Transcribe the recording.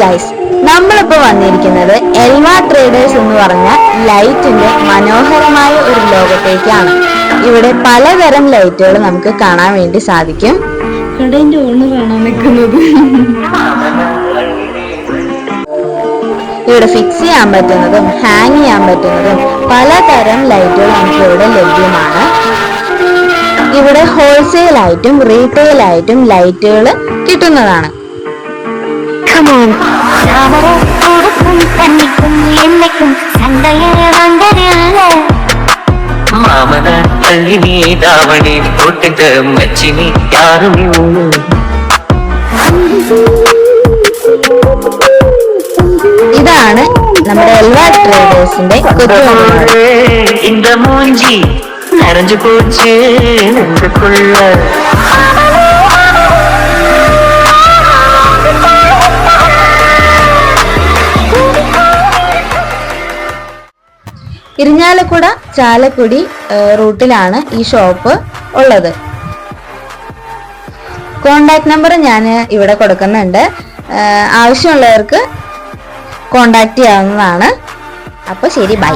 Guys, നമ്മളിപ്പോ വന്നിരിക്കുന്നത് Elva traders എന്ന് പറഞ്ഞ ലൈറ്റിന്റെ മനോഹരമായ ഒരു ലോകത്തേക്കാണ്. ഇവിടെ പലതരം ലൈറ്റുകൾ നമുക്ക് കാണാൻ വേണ്ടി സാധിക്കും. കടയിന്റെ ഓണറാണ് നിൽക്കുന്നത്. ഇവിടെ ഫിക്സ് ചെയ്യാൻ പറ്റുന്നതും ഹാങ് ചെയ്യാൻ പറ്റുന്നതും പലതരം ലൈറ്റുകൾ നമുക്ക് ഇവിടെ ലഭ്യമാണ്. ഇവിടെ ഹോൾസെയിൽ ആയിട്ടും റീറ്റെയിൽ ആയിട്ടും ലൈറ്റുകൾ കിട്ടുന്നതാണ്. ഇതാണ് നമ്മുടെ എൽവ ട്രേഡേഴ്സിന്റെ ഇരിഞ്ഞാലക്കുട ചാലക്കുടി റൂട്ടിലാണ് ഈ ഷോപ്പ് ഉള്ളത്. കോണ്ടാക്ട് നമ്പർ ഞാൻ ഇവിടെ കൊടുക്കുന്നുണ്ട്. ആവശ്യമുള്ളവർക്ക് കോണ്ടാക്ട് ചെയ്യാവുന്നതാണ്. അപ്പോൾ ശരി, ബൈ.